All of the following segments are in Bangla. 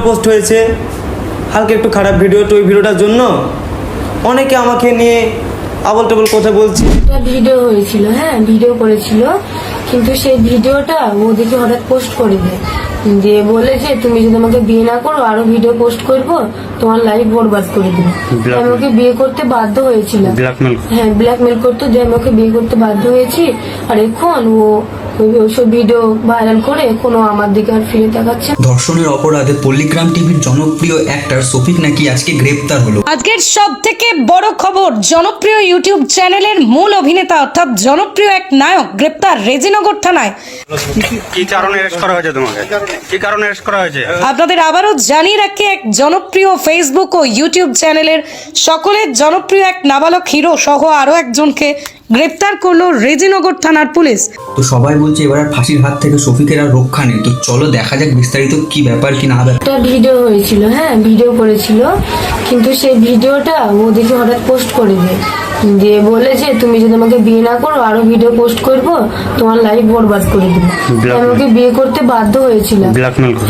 পোস্ট হয়েছে, হালকা একটু খারাপ ভিডিও। তো ওই ভিডিওটার জন্য অনেকে আমাকে নিয়ে আবল টাবল কথা বলছে। একটা ভিডিও হয়েছিল, হ্যাঁ ভিডিও করেছিল, কিন্তু সেই ভিডিওটা ও দেখে হঠাৎ পোস্ট করে দেয়, দিয়ে বলে যে তুমি যদি আমাকে বিয়ে না করো আরো ভিডিও পোস্ট করবো, তোমার লাইফ বরবাদ করে দেবো। আমি ওকে বিয়ে করতে বাধ্য হয়েছিলাম, হ্যাঁ ব্ল্যাকমেল করতো, যে আমি ওকে বিয়ে করতে বাধ্য হয়েছি। আর এখন ও ওইসব ভিডিও ভাইরাল করে কোনো আমার দিকে আর ফিরে তাকাচ্ছে না। ধর্ষণের অপরাধে পল্লিগ্রাম টিভির জনপ্রিয় অ্যাক্টর শফিক নাকি আজকে গ্রেপ্তার হলো। আজকের সব থেকে বড় খবর, জনপ্রিয় ইউটিউব চ্যানেলের মূল অভিনেতা অর্থাৎ জনপ্রিয় এক নায়ক গ্রেপ্তার রেজিনগর থানায়। কি কারণে অ্যারেস্ট করা হয়েছে তোমাকে? কি কারণে অ্যারেস্ট করা হয়েছে? আপনাদের আবারও জানিয়ে রাখি, এক জনপ্রিয় ফেসবুক ও ইউটিউব চ্যানেলের সকলের জনপ্রিয় এক নাবালক হিরো সহ আরো একজনকে গ্রেপ্তার করলো রেজিনগর থানার পুলিশ। তো সবাই বলছে এবার আর ফাঁসির হাত থেকে শফিকের আর রক্ষা নেই। তো চলো দেখা যাক বিস্তারিত কি ব্যাপার কি না ব্যাপার। একটা ভিডিও হয়েছিল, হ্যাঁ ভিডিও করেছিল, কিন্তু সেই ভিডিওটা ও দেখে হঠাৎ পোস্ট করে দেয়, দিয়ে বলে যে তুমি যদি আমাকে বিয়ে না করো আরো ভিডিও পোস্ট করবো, তোমার লাইফ বরবাদ করে দেবো। আমি ওকে বিয়ে করতে বাধ্য হয়েছিলাম,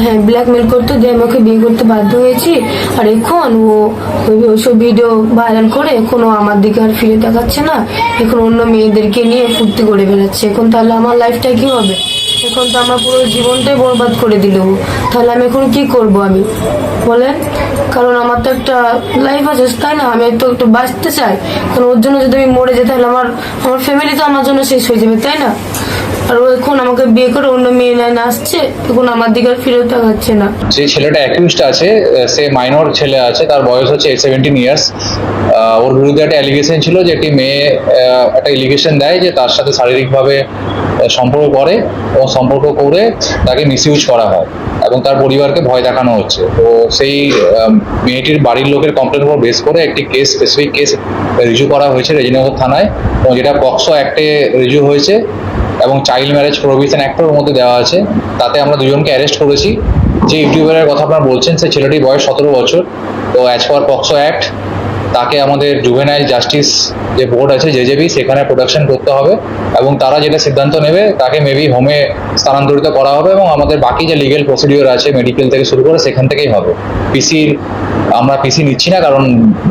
হ্যাঁ ব্ল্যাকমেল করতো, যে আমি ওকে বিয়ে করতে বাধ্য হয়েছি। আর এখন ও ওইসব ভিডিও ভাইরাল করে কোনো আমার দিকে আর ফিরে তাকাচ্ছে না, এখন অন্য মেয়েদেরকে নিয়ে ফুর্তি করে বেড়াচ্ছে। এখন তাহলে আমার লাইফটা কি হবে? এখন তো আমার পুরো জীবনটাই বরবাদ করে দিল। তাহলে আমি এখন কি করব আমি বলেন? কারণ আমার তো একটা লাইফ আছে, তাই না? আমি তো একটু বাঁচতে চাই, কারণ ওর জন্য যদি আমি মরে যাই তাহলে আমার ফ্যামিলি তো আমার জন্য শেষ হয়ে যাবে, তাই না? আর ও এখন আমাকে বিয়ে করে অন্য মেয়ে লাইনে আসছে, এখন আমার দিকে আর ফিরে তাকাচ্ছে না। যে ছেলেটা অ্যাকিউজড আছে, সে মাইনর ছেলে আছে, তার বয়স হচ্ছে 17 ইয়ার্স। ওর বিরুদ্ধে একটা অ্যালিগেশন ছিল যে একটি মেয়ে একটা এলিগেশন দেয় যে তার সাথে শারীরিকভাবে সম্পর্ক করে এবং সম্পর্ক করে তাকে মিসইউজ করা হয় এবং তার পরিবারকে ভয় দেখানো হচ্ছে। তো সেই মেয়েটির বাড়ির লোকের কমপ্লেনের উপর বেস করে একটি কেস, স্পেসিফিক কেস রিজু করা হয়েছে রেজিনগর থানায়, এবং যেটা পক্সো অ্যাক্টে রিজু হয়েছে এবং চাইল্ড ম্যারেজ প্রভিশন অ্যাক্টের মধ্যে দেওয়া আছে। তাতে আমরা দুজনকে অ্যারেস্ট করেছি। যে ইউটিউবারের কথা আপনারা বলছেন, সেই ছেলেটির বয়স 17 বছর। তো অ্যাজ পার পক্সো অ্যাক্ট তাকে আমাদের জুভেনাইল জাস্টিস যে বোর্ড আছে জেজেবি, সেখানে প্রোডাকশন করতে হবে এবং তারা যেটা সিদ্ধান্ত নেবে তাকে মেবি হোমে স্থানান্তরিত করা হবে এবং আমাদের বাকি যে লিগেল প্রসিডিওর আছে মেডিকেল থেকে শুরু করে সেখান থেকেই হবে। আমরা পিসি নিচ্ছি না, কারণ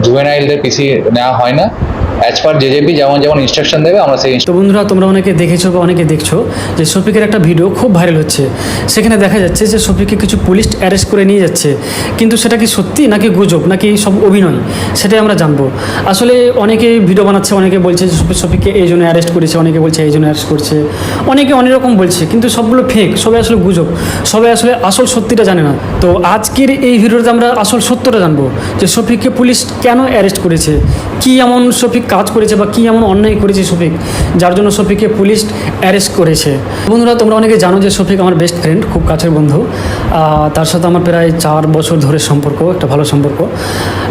জুভেনাইলদের পিসি নেওয়া হয় না। অ্যাজ পার জেজেপি যেমন ইনস্ট্রাকশন দেবে আমরা সেই। তো বন্ধুরা, তোমরা অনেকে দেখেছো বা অনেকে দেখছো যে শফিকের একটা ভিডিও খুব ভাইরাল হচ্ছে। সেখানে দেখা যাচ্ছে যে শফিককে কিছু পুলিশ অ্যারেস্ট করে নিয়ে যাচ্ছে, কিন্তু সেটা কি সত্যি নাকি গুজব নাকি সব অভিনয়, সেটাই আমরা জানবো। আসলে অনেকে ভিডিও বানাচ্ছে, অনেকে বলছে যে শফিককে এই জন্য অ্যারেস্ট করেছে, অনেকে বলছে এই জন্য অ্যারেস্ট করছে, অনেকে অনেক রকম বলছে, কিন্তু সবগুলো ফেক, সবাই আসলে গুজব, সবাই আসলে আসল সত্যিটা জানে না। তো আজকের এই ভিডিওতে আমরা আসল সত্যটা জানবো যে শফিককে পুলিশ কেন অ্যারেস্ট করেছে, কি এমন শফিক কাজ করেছে বা কি এমন অন্যায় করেছে শফিক যার জন্য শফিককে পুলিশ অ্যারেস্ট করেছে। বন্ধুরা, তোমরা অনেকে জানো যে শফিক আমার বেস্ট ফ্রেন্ড, খুব কাছের বন্ধু। তার সাথে আমার প্রায় 4 বছর ধরে সম্পর্ক, একটা ভালো সম্পর্ক।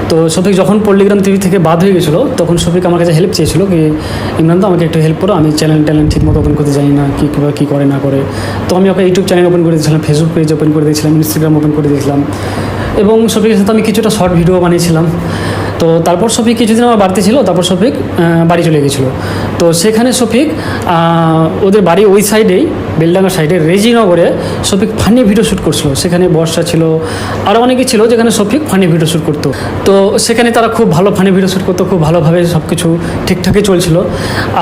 তো শফিক যখন পল্লিগ্রাম টিভি থেকে বাদ হয়ে গেছিলো, তখন শফিক আমার কাছে হেল্প চেয়েছিল কি ইমরান তো আমাকে একটু হেল্প করো, আমি চ্যানেল ঠিক মতো ওপেন করতে জানি না, কী করে না করে। তো আমি ওকে ইউটিউব চ্যানেল ওপেন করে দিয়েছিলাম, ফেসবুক পেজ ওপেন করে দিয়েছিলাম, ইনস্টাগ্রাম ওপেন করে দিয়েছিলাম এবং শফিকের সাথে আমি কিছুটা শর্ট ভিডিও বানিয়েছিলাম। তো তারপর শফিক কিছুদিন আমার বাড়িতে ছিল, তারপর শফিক বাড়ি চলে গেছিলো। তো সেখানে শফিক ওদের বাড়ি ওই সাইডেই, বেলডাঙ্গার সাইডে রেজিনগরে শফিক ফানি ভিডিও শ্যুট করছিল। সেখানে বর্ষা ছিল, আরও অনেকে ছিল যেখানে শফিক ফানি ভিডিও শ্যুট করতো। তো সেখানে তারা খুব ভালো ফানি ভিডিও শ্যুট করতো, খুব ভালোভাবে সব কিছু ঠিকঠাকই চলছিল।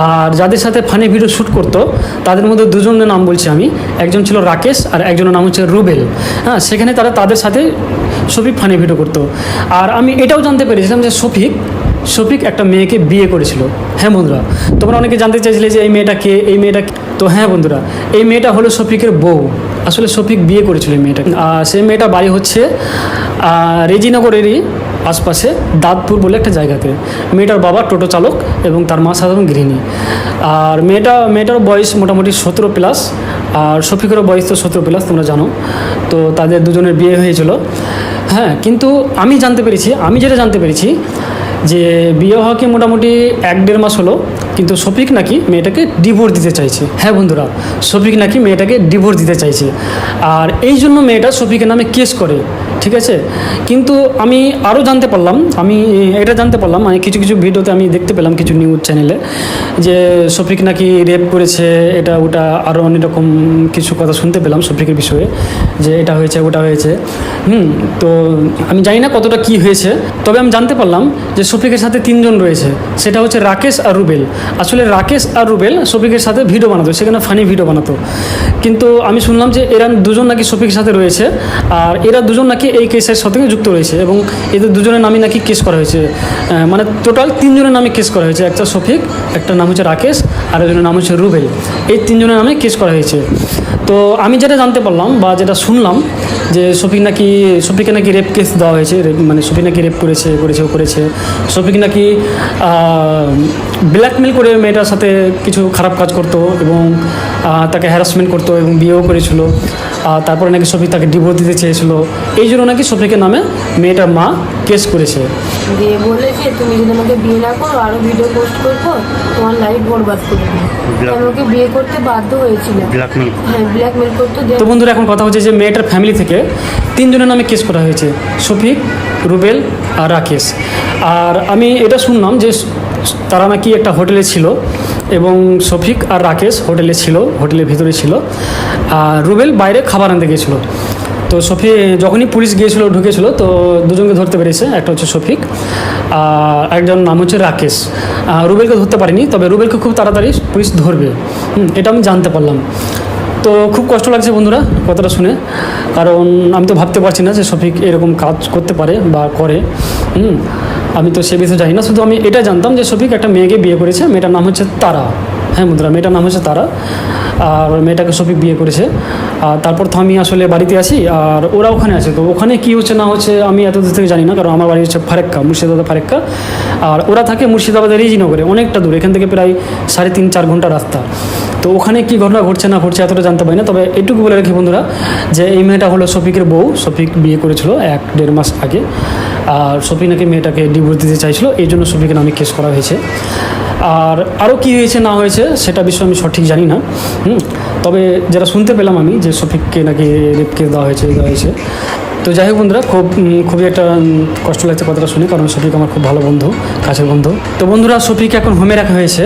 আর যাদের সাথে ফানি ভিডিও শ্যুট করতো তাদের মধ্যে দুজনের নাম বলছি আমি, একজন ছিল রাকেশ আর একজনের নাম হচ্ছে রুবেল। হ্যাঁ, সেখানে তাদের সাথে শফিক ফানি ভিডিও করতো। আর আমি এটাও জানতে পেরেছিলাম যে শফিক একটা মেয়েকে বিয়ে করেছিল। হ্যাঁ বন্ধুরা, তোমরা অনেকে জানতে চাইছিলে যে এই মেয়েটা কে, এই মেয়েটা। তো হ্যাঁ বন্ধুরা, এই মেয়েটা হলো শফিকের বউ। আসলে শফিক বিয়ে করেছিল এই মেয়েটা। সেই মেয়েটা বাড়ি হচ্ছে রেজিনগরেরই আশপাশে দাঁতপুর বলে একটা জায়গাতে। মেয়েটার বাবা টোটো চালক এবং তার মা সাধারণ গৃহিণী। আর মেয়েটার বয়স মোটামুটি 17+, আর শফিকেরও বয়স তো 17+, তোমরা জানো। তো তাদের দুজনের বিয়ে হয়েছিল। হ্যাঁ, কিন্তু আমি যেটা জানতে পেরেছি যে বিয়ে হওয়া কি মোটামুটি 1-1.5 মাস হলো। কিন্তু শফিক নাকি মেয়েটাকে ডিভোর্স দিতে চাইছে। হ্যাঁ বন্ধুরা, শফিক নাকি মেয়েটাকে ডিভোর্স দিতে চাইছে, আর এই জন্য মেয়েটা শফিকের নামে কেস করে, ঠিক আছে। কিন্তু আমি আরও জানতে পারলাম, আমি এটা জানতে পারলাম, মানে কিছু কিছু ভিডিওতে আমি দেখতে পেলাম কিছু নিউজ চ্যানেলে, যে শফিক নাকি রেপ করেছে, এটা ওটা আরও অনেক রকম কিছু কথা শুনতে পেলাম শফিকের বিষয়ে, যে এটা হয়েছে ওটা হয়েছে। তো আমি জানি না কতটা কি হয়েছে, তবে আমি জানতে পারলাম যে শফিকের সাথে 3 জন রয়েছে, সেটা হচ্ছে রাকেশ আর রুবেল। আসলে রাকেশ আর রুবেল শফিকের সাথে ভিডিও বানাতো, সেখানে ফানি ভিডিও বানাতো, কিন্তু আমি শুনলাম যে এরা 2 জন নাকি শফিকের সাথে রয়েছে, আর এরা 2 জন নাকি এই কেসের সাথে যুক্ত রয়েছে, এবং এদের 2 জনের নামে নাকি কেস করা হয়েছে, মানে টোটাল 3 জনের নামে কেস করা হয়েছে। একটা শফিক, একটা নাম হচ্ছে রাকেশ, আর একজনের নাম হচ্ছে রুবেল। এই 3 জনের নামে কেস করা হয়েছে। তো আমি যেটা জানতে পারলাম বা যেটা শুনলাম, যে শফিককে নাকি রেপ কেস দেওয়া হয়েছে, মানে শফিক নাকি রেপ করেছে। শফিক নাকি ব্ল্যাকমেল করে মেয়েটার সাথে কিছু খারাপ কাজ করতো, এবং তাকে হ্যারাসমেন্ট করতো, এবং বিয়েও করেছিল। তারপরে নাকি শফিক তাকে ডিভোর্স দিতে চেয়েছিল, এই জন্য নাকি শফিকের নামে মেয়েটার মা কেস করেছে। দিয়ে বলেছে তুমি যদি আমাকে বিয়ে না করো আরো ভিডিও পোস্ট করবো, তোমার লাইফ বরবাদ করে দেবো। আমাকে বিয়ে করতে বাধ্য হয়েছিল, হ্যাঁ ব্ল্যাকমেল করতো। তো বন্ধুরা, এখন কথা হচ্ছে যে মেয়েটার ফ্যামিলি থেকে 3 জনের নামে কেস করা হয়েছে, শফিক, রুবেল আর রাকেশ। আর আমি এটা শুনলাম যে তারা নাকি একটা হোটেলে ছিল, এবং শফিক আর রাকেশ হোটেলের ভিতরে ছিল, আর রুবেল বাইরে খাবার আনতে গিয়েছিল। তো যখনই পুলিশ ঢুকেছিল, তো 2 জনকে ধরতে পেরেছে, একটা হচ্ছে শফিক, আর একজন নাম হচ্ছে রাকেশ। রুবেলকে ধরতে পারিনি, তবে রুবেলকে খুব তাড়াতাড়ি পুলিশ ধরবে, এটা আমি জানতে পারলাম। তো খুব কষ্ট লাগছে বন্ধুরা কথাটা শুনে, কারণ আমি তো ভাবতে পারছি না যে শফিক এরকম কাজ করতে পারে বা করে। আমি তো সে বিষয়ে জানি না, শুধু আমি এটা জানতাম যে শফিক একটা মেয়েকে বিয়ে করেছে, মেয়েটার নাম হচ্ছে তারা। হ্যাঁ বন্ধুরা, মেয়েটার নাম হচ্ছে তারা, আর মেয়েটাকে শফিক বিয়ে করেছে। আর তারপর তো আমি আসলে বাড়িতে আসি, আর ওরা ওখানে আছে। তো ওখানে কী হচ্ছে না হচ্ছে আমি এত দূর থেকে জানি না, কারণ আমার বাড়ি হচ্ছে ফারাক্কা, মুর্শিদাবাদ ফারাক্কা, আর ওরা থাকে মুর্শিদাবাদের রিজিনগরে, অনেকটা দূর, এখান থেকে প্রায় 3.5-4 ঘন্টা রাস্তা। তো ওখানে কী ঘটনা ঘটছে না ঘটছে এতটা জানতে পারি না, তবে এটুকু বলে রাখি বন্ধুরা, যে এই মেয়েটা হলো শফিকের বউ। শফিক বিয়ে করেছিল 1-1.5 মাস আগে, আর শফিক নাকি মেয়েটাকে ডিভোর্স দিতে চাইছিল, এই জন্য শফিকের নামে কেস করা হয়েছে। আর আরও কী হয়েছে না হয়েছে সেটা বিষয়ে আমি সঠিক জানি না, তবে যেটা শুনতে পেলাম আমি, যে শফিককে নাকি রেপ কেস দেওয়া হয়েছে। তো যাই হোক বন্ধুরা, খুবই একটা কষ্ট লাগছে কথাটা শুনে, কারণ শফিক আমার খুব ভালো বন্ধু, কাছের বন্ধু। তো বন্ধুরা, শফিক এখন হোমে রাখা হয়েছে,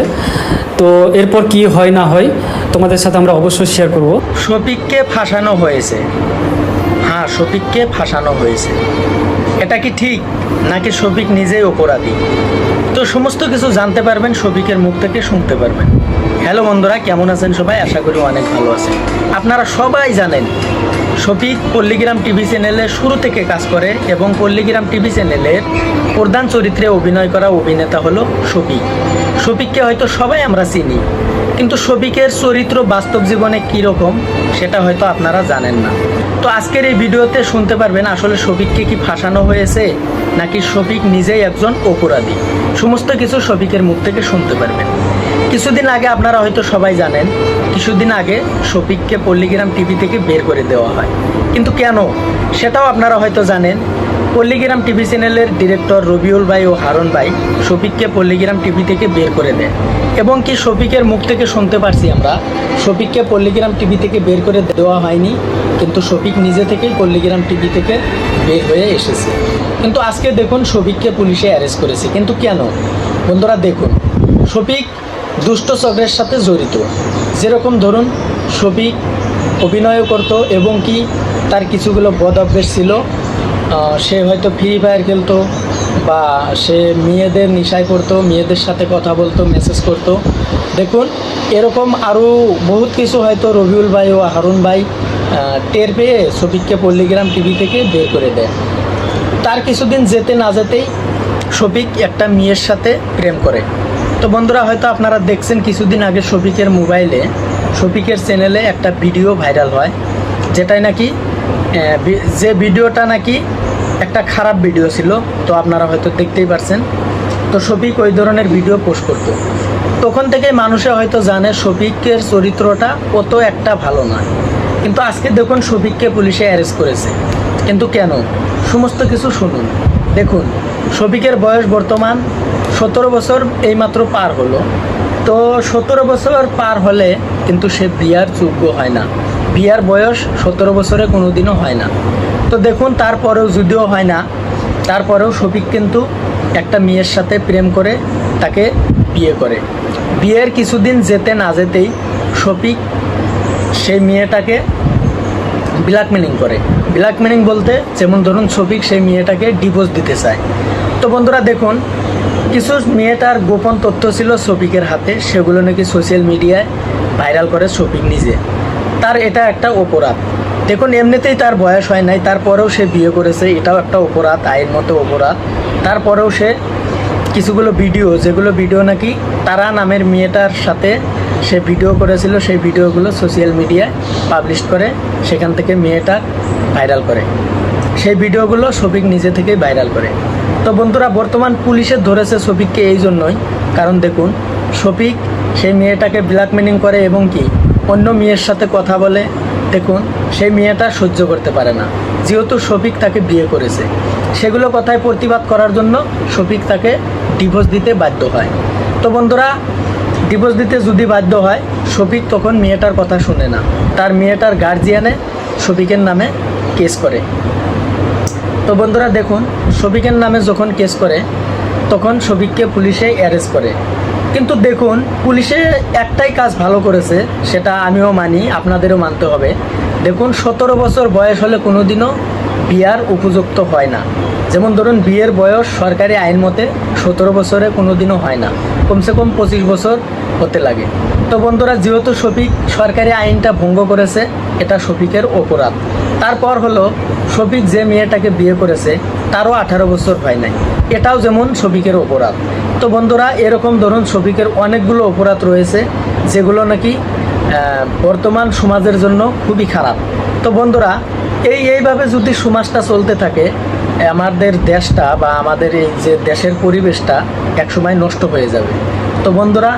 তো এরপর কি হয় না হয় তোমাদের সাথে আমরা অবশ্যই শেয়ার করব। শফিককে ফাঁসানো হয়েছে, হ্যাঁ শফিককে ফাঁসানো হয়েছে। এটা কি ঠিক, নাকি শফিক নিজেই অপরাধী? তো সমস্ত কিছু জানতে পারবেন শফিকের মুখ থেকে, শুনতে পারবেন। হ্যালো বন্ধুরা, কেমন আছেন সবাই? আশা করি অনেক ভালো আছেন। আপনারা সবাই জানেন শফিক পল্লীগ্রাম টিভি চ্যানেলে শুরু থেকে কাজ করে, এবং পল্লীগ্রাম টিভি চ্যানেলের প্রধান চরিত্রে অভিনয় করা অভিনেতা হলো শফিক। শফিককে হয়তো সবাই আমরা চিনি, কিন্তু শফিকের চরিত্র বাস্তব জীবনে কীরকম সেটা হয়তো আপনারা জানেন না। তো আজকের এই ভিডিওতে শুনতে পারবেন আসলে শফিককে কি ফাঁসানো হয়েছে, নাকি শফিক নিজেই একজন অপরাধী। সমস্ত কিছু শফিকের মুখ থেকে শুনতে পারবেন। কিছুদিন আগে আপনারা হয়তো সবাই জানেন, কিছুদিন আগে শফিককে পল্লীগ্রাম টিভি থেকে বের করে দেওয়া হয়। কিন্তু কেন সেটাও আপনারা হয়তো জানেন। পল্লীগ্রাম টিভি চ্যানেলের ডিরেক্টর রবিউল ভাই ও হারুন ভাই শফিককে পল্লীগ্রাম টিভি থেকে বের করে দেয়, এবং কি শফিকের মুখ থেকে শুনতে পারছি আমরা, শফিককে পল্লীগ্রাম টিভি থেকে বের করে দেওয়া হয়নি, কিন্তু শফিক নিজে থেকেই পল্লীগ্রাম টিভি থেকে বের হয়ে এসেছে। কিন্তু আজকে দেখুন শফিককে পুলিশে অ্যারেস্ট করেছে। কিন্তু কেন বন্ধুরা? দেখুন, শফিক দুষ্ট চক্রের সাথে জড়িত। যেরকম ধরুন, শফিক অভিনয়ও করতো, এবং কি তার কিছুগুলো বদ অভ্যাস ছিল। সে হয়তো ফ্রি ফায়ার খেলতো, বা সে মেয়েদের নেশায় পড়তো, মেয়েদের সাথে কথা বলতো, মেসেজ করতো। দেখুন, এরকম আরও বহুত কিছু হয়তো রবিউল ভাই ও হারুন ভাই টের পেয়ে শফিককে পল্লীগ্রাম টিভি থেকে বের করে দেয়। তার কিছুদিন যেতে না যেতেই শফিক একটা মেয়ের সাথে প্রেম করে। তো বন্ধুরা, হয়তো আপনারা দেখছেন কিছুদিন আগে শফিকের মোবাইলে, শফিকের চ্যানেলে একটা ভিডিও ভাইরাল হয়, যেটাই নাকি যে ভিডিওটা নাকি একটা খারাপ ভিডিও ছিল। তো আপনারা হয়তো দেখতেই পারছেন। তো শফিক ওই ধরনের ভিডিও পোস্ট করতো। তখন থেকেই মানুষে হয়তো জানে শফিকের চরিত্রটা অত একটা ভালো নয়। কিন্তু আজকে দেখুন শফিককে পুলিশে অ্যারেস্ট করেছে। কিন্তু কেন? সমস্ত কিছু শুনুন। দেখুন, শফিকের বয়স বর্তমান 17 বছর এইমাত্র পার হলো। তো 17 বছর পার হলে কিন্তু সে বিয়ার যোগ্য হয় না। বিয়ার বয়স 17 বছরে কোনোদিনও হয় না। তো দেখুন, তারপরেও যদিও হয় না, তারপরেও শফিক কিন্তু একটা মেয়ের সাথে প্রেম করে তাকে বিয়ে করে। বিয়ের কিছুদিন যেতে না যেতেই শফিক সেই মেয়েটাকে ব্ল্যাকমেলিং করে। ব্ল্যাকমেলিং বলতে যেমন ধরুন শফিক সেই মেয়েটাকে ডিভোর্স দিতে চায়। তো বন্ধুরা দেখুন, কিছু মেয়েটার গোপন তথ্য ছিল শফিকের হাতে, সেগুলো নাকি সোশ্যাল মিডিয়ায় ভাইরাল করে শফিক নিজে। তার এটা একটা অপরাধ। দেখুন, এমনিতেই তার বয়স হয় নাই, তারপরেও সে বিয়ে করেছে, এটাও একটা অপরাধ, আইন মতো অপরাধ। তারপরেও সে কিছুগুলো ভিডিও, যেগুলো ভিডিও নাকি তারা নামের মেয়েটার সাথে সে ভিডিও করেছিল, সেই ভিডিওগুলো সোশ্যাল মিডিয়ায় পাবলিশ করে, সেখান থেকে মেয়েটা ভাইরাল করে। সেই ভিডিওগুলো শফিক নিজে থেকেই ভাইরাল করে। তো বন্ধুরা, বর্তমান পুলিশে ধরেছে শফিককে এই জন্যই, কারণ দেখুন শফিক সেই মেয়েটাকে ব্ল্যাকমেলিং করে এবং কি অন্য মেয়ের সাথে কথা বলে। দেখুন, সেই মেয়েটা সহ্য করতে পারে না, যেহেতু শফিক তাকে বিয়ে করেছে। সেগুলো কথায় প্রতিবাদ করার জন্য শফিক তাকে ডিভোর্স দিতে বাধ্য হয়। তো বন্ধুরা, ডিভোর্স দিতে যদি বাধ্য হয়, শফিক তখন মেয়েটার কথা শুনে না, তার মেয়েটার গার্জিয়ানে শফিকের নামে কেস করে। তো বন্ধুরা দেখুন, শফিকের নামে যখন কেস করে তখন শফিককে পুলিশে অ্যারেস্ট করে। কিন্তু দেখুন, পুলিশে একটাই কাজ ভালো করেছে, সেটা আমিও মানি, আপনাদেরও মানতে হবে। দেখুন, 17 বছর বয়স হলে কোনোদিনও বিয়ার উপযুক্ত হয় না। যেমন ধরুন, বিয়ের বয়স সরকারি আইন মতে 17 বছরে কোনোদিনও হয় না, কমসে কম 25 বছর হতে লাগে। তো বন্ধুরা, যেহেতু শফিক সরকারি আইনটা ভঙ্গ করেছে, এটা শফিকের অপরাধ। তারপর হলো শফিক যে মেয়েটাকে বিয়ে করেছে তারও 18 বছর হয় নাই, এটাও যেমন শফিকের অপরাধ। তো বন্ধুরা, এরকম ধরুন শফিকের অনেকগুলো অপরাধ রয়েছে, যেগুলো নাকি বর্তমান সমাজের জন্য খুবই খারাপ। তো বন্ধুরা, এইভাবে যদি সমাজটা চলতে থাকে, আমাদের দেশটা বা আমাদের এই যে দেশের পরিবেশটা একসময় নষ্ট হয়ে যাবে। তো বন্ধুরা,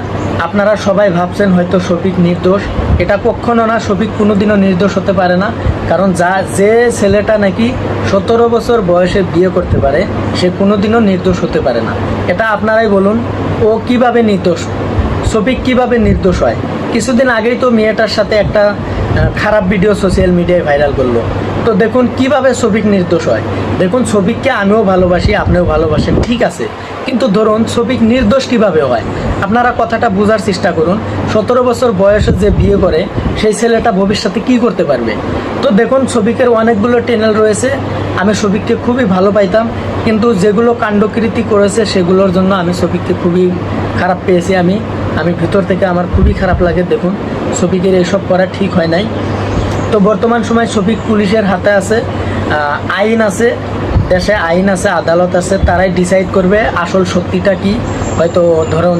আপনারা সবাই ভাবছেন হয়তো শফিক নির্দোষ, এটা কখনো না। শফিক কোনোদিনও নির্দোষ হতে পারে না, কারণ যে ছেলেটা নাকি 17 বছর বয়সে বিয়ে করতে পারে, সে কোনোদিনও নির্দোষ হতে পারে না। এটা আপনারাই বলুন, ও কিভাবে নির্দোষ, শফিক কিভাবে নির্দোষ হয়? কিছুদিন আগেই তো মেয়েটার সাথে একটা খারাপ ভিডিও সোশ্যাল মিডিয়ায় ভাইরাল করলো। তো দেখুন কিভাবে শফিক নির্দোষ হয়। দেখুন, শফিককে আমিও ভালোবাসি, আপনিও ভালোবাসেন, ঠিক আছে, কিন্তু ধরুন শফিক নির্দোষ কিভাবে হয়? আপনারা কথাটা বোঝার চেষ্টা করুন। 17 বছর বয়সে যে বিয়ে করে, সেই ছেলেটা ভবিষ্যতে কি করতে পারবে? তো দেখুন, শফিকের অনেকগুলো চ্যানেল রয়েছে, আমি শফিককে খুবই ভালো পাইতাম, কিন্তু যেগুলো কাণ্ডকৃতি করেছে সেগুলোর জন্য আমি শফিককে খুবই খারাপ পেয়েছি। আমি ভিতর থেকে আমার খুবই খারাপ লাগে। দেখুন, শফিকের এইসব করা ঠিক হয় নাই। তো বর্তমান সময় শফিক পুলিশের হাতে আছে, আইন আছে, দেশে আইন আছে, আদালত আছে, তারাই ডিসাইড করবে আসল সত্যিটা কি। হয়তো ধরুন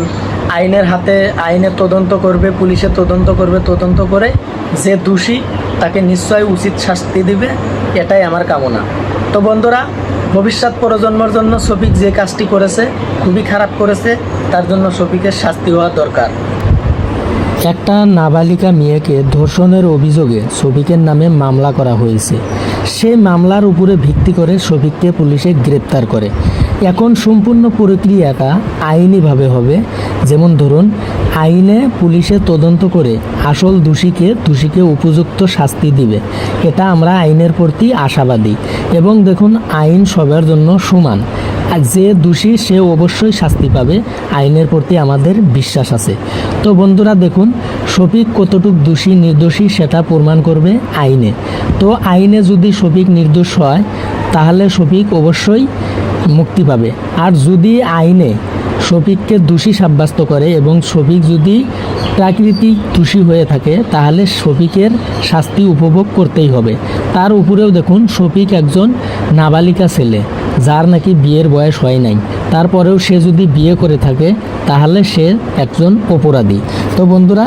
আইনের হাতে, আইনের তদন্ত করবে, পুলিশের তদন্ত করবে, তদন্ত করে যে দোষী তাকে নিশ্চয় উচিত শাস্তি দিবে, এটাই আমার কামনা। তো বন্ধুরা, ভবিষ্যৎ প্রজন্মের জন্য শফিক যে কাজটি করেছে খুবই খারাপ করেছে, তার জন্য শফিকের শাস্তি হওয়া দরকার। একটা নাবালিকা মেয়েকে ধর্ষণের অভিযোগে শফিকের নামে মামলা করা হয়েছে। সেই মামলার উপরে ভিত্তি করে শফিককে পুলিশে গ্রেপ্তার করে। এখন সম্পূর্ণ প্রক্রিয়াটা আইনিভাবে হবে। যেমন ধরুন, আইনে পুলিশে তদন্ত করে আসল দোষীকে উপযুক্ত শাস্তি দিবে, এটা আমরা আইনের প্রতি আশাবাদী। এবং দেখুন, আইন সবার জন্য সমান, আর যে দোষী সে অবশ্যই শাস্তি পাবে, আইনের প্রতি আমাদের বিশ্বাস আছে। তো বন্ধুরা দেখুন, শফিক কতটুকু দোষী নির্দোষী সেটা প্রমাণ করবে আইনে। তো আইনে যদি শফিক নির্দোষ হয়, তাহলে শফিক অবশ্যই মুক্তি পাবে। আর যদি আইনে শফিককে দোষী সাব্যস্ত করে এবং শফিক যদি প্রাকৃতিক দোষী হয়ে থাকে, তাহলে শফিকের শাস্তি উপভোগ করতেই হবে। তার উপরেও দেখুন, শফিক একজন নাবালিকা ছেলে, যার নাকি বিয়ের বয়স হয় নাই, তারপরেও সে যদি বিয়ে করে থাকে তাহলে সে একজন অপরাধী। তো বন্ধুরা,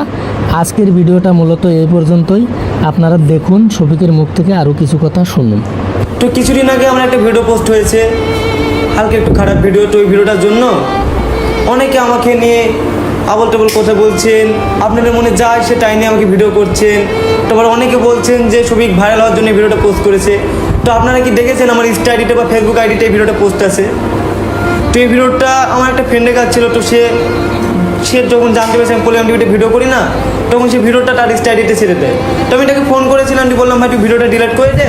আজকের ভিডিওটা মূলত এই পর্যন্তই। আপনারা দেখুন, শফিকের মুখ থেকে আরও কিছু কথা শুনুন। তো কিছুদিন আগে আমার একটা ভিডিও পোস্ট হয়েছে, হালকা একটু খারাপ ভিডিও। তো ওই ভিডিওটার জন্য অনেকে আমাকে নিয়ে আবল টাবল কথা বলছেন, আপনাদের মনে যা আসে তাই নিয়ে আমাকে ভিডিও করছেন। তারপর অনেকে বলছেন যে শফিক ভাইরাল হওয়ার জন্য এই ভিডিওটা পোস্ট করেছে। তো আপনারা কি দেখেছেন আমার ইনস্টা আইডিতে বা ফেসবুক আইডিতে এই ভিডিওটা পোস্ট আছে? তো এই ভিডিওটা আমার একটা ফ্রেন্ডের কাছে ছিল, তো সে সে যখন জানতে পেরেছে আমি পোলিয়াম টিভিতে ভিডিও করি না, তখন সে ভিডিওটা তার স্টাডিতে ছেড়ে দেয়। তো আমি তাকে ফোন করেছিলাম, বললাম ভাই তুই ভিডিওটা ডিলিট করে দে,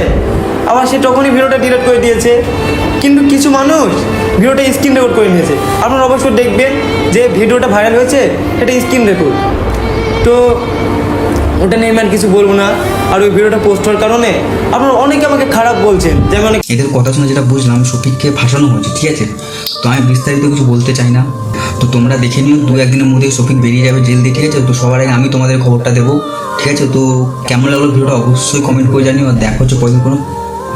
আবার সে তখনই ভিডিওটা ডিলিট করে দিয়েছে। কিন্তু কিছু মানুষ ভিডিওটা স্ক্রিন রেকর্ড করে নিয়েছে। আপনারা অবশ্যই দেখবেন যে ভিডিওটা ভাইরাল হয়েছে এটা স্ক্রিন রেকর্ড। তো ওটা নিয়ে আমি আর কিছু বলবো না। আর ওই ভিডিওটা পোস্ট হওয়ার কারণে আপনারা অনেকে আমাকে খারাপ বলছেন, যে আমি অনেক এদের কথা শুনে যেটা বুঝলাম শফিককে ফাঁসানো হয়েছে, ঠিক আছে। তো আমি বিস্তারিত কিছু বলতে চাই না, তো তোমরা দেখে নিও, 2-1 দিনের মধ্যে শফিক বেরিয়ে যাবে জেল দিয়ে, ঠিক আছে। তো সবার আগে আমি তোমাদের খবরটা দেবো, ঠিক আছে। তো কেমন লাগলো ভিডিওটা অবশ্যই কমেন্ট করে জানিও, আর দেখা হচ্ছে পরের কোনো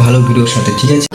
ভালো ভিডিওর সাথে, ঠিক আছে।